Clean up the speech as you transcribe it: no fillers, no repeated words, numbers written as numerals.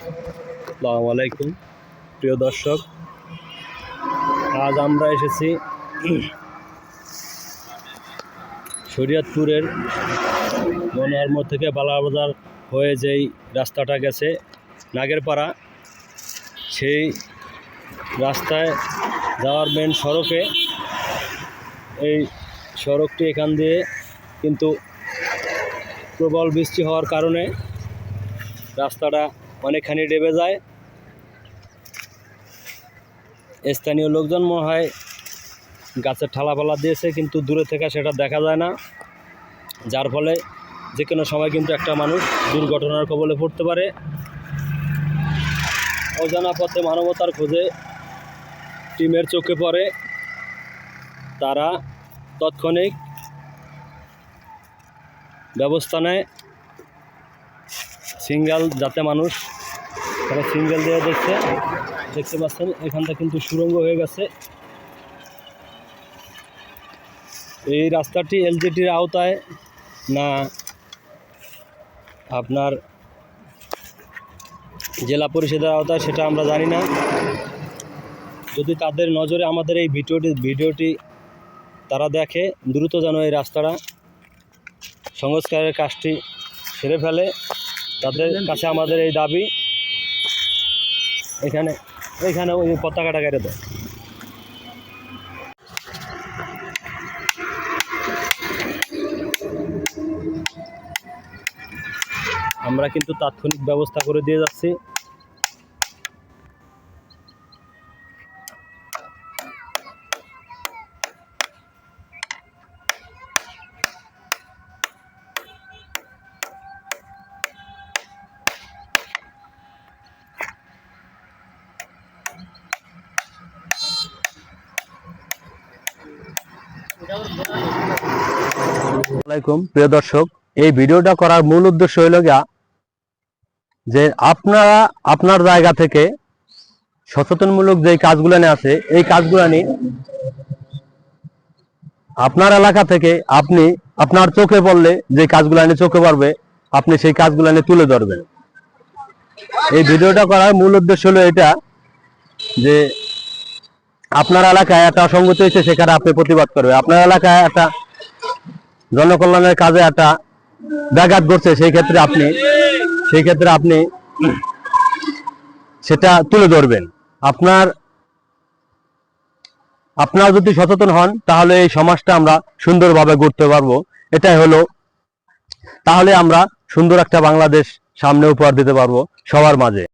আসসালামু আলাইকুম প্রিয় দর্শক, আজ আমরা এসেছি শরীয়তপুরের মনোহরমোড় থেকে বালাবাজার হয়ে যেই রাস্তাটা গেছে নাগেরপাড়া, সেই রাস্তায় যাওয়ার মেন সড়কে এই সড়কটি এখান দিয়ে কিন্তু প্রবল বৃষ্টি হওয়ার কারণে রাস্তাটা অনেকখানি ডেবে যায়। স্থানীয় লোকজন মনে হয় গাছের ঠালাপালা দিয়েছে, কিন্তু দূরে থেকে সেটা দেখা যায় না, যার ফলে যে কোনো সময় কিন্তু একটা মানুষ দুর্ঘটনার কবলে পড়তে পারে। অজানা পথে মানবতার খোঁজে টিমের চোখে পড়ে, তারা তাৎক্ষণিক ব্যবস্থা নেয়। সিঙ্গেল যাতে মানুষ, তারা সিঙ্গেল দিয়ে দেখতে পাচ্ছেন এখানটা কিন্তু সুড়ঙ্গ হয়ে গেছে। এই রাস্তাটি এলজিটির আওতায় না আপনার জেলা পরিষদের আওতায় সেটা আমরা জানি না। যদি তাদের নজরে আমাদের এই ভিডিওটি তারা দেখে, দ্রুত যেন এই রাস্তাটা সংস্কারের কাজটি সেরে ফেলে, তাদের কাছে আমাদের এই দাবি। এখানে ওই পতাকাটা কেটে দেয়। আমরা কিন্তু তাৎক্ষণিক ব্যবস্থা করে দিয়ে যাচ্ছি। আসসালামাইকুম প্রিয় দর্শক, এই ভিডিওটা করার মূল উদ্দেশ্য হইল যে আপনারা আপনার জায়গা থেকে সচেতনমূলক যে কাজগুলো নিয়ে আছে, এই কাজগুলো নিয়ে আপনার এলাকা থেকে আপনি আপনার চোখে পড়লে যে কাজগুলো নিয়ে চোখে পড়বে, আপনি সেই কাজগুলো নিয়ে তুলে ধরবেন। এই ভিডিওটা করার মূল উদ্দেশ্য হলো এটা যে আপনার এলাকায় একটা অসঙ্গতি হয়েছে, সেখানে আপনি প্রতিবাদ করবেন। আপনার এলাকায় একটা জনকল্যাণের কাজে একটা ব্যাঘাত ঘটছে, সেই ক্ষেত্রে আপনি সেটা তুলে ধরবেন। আপনারা যদি সচেতন হন, তাহলে এই সমাজটা আমরা সুন্দরভাবে গড়তে পারবো। এটাই হলো, তাহলে আমরা সুন্দর একটা বাংলাদেশ সামনে উপহার দিতে পারবো সবার মাঝে।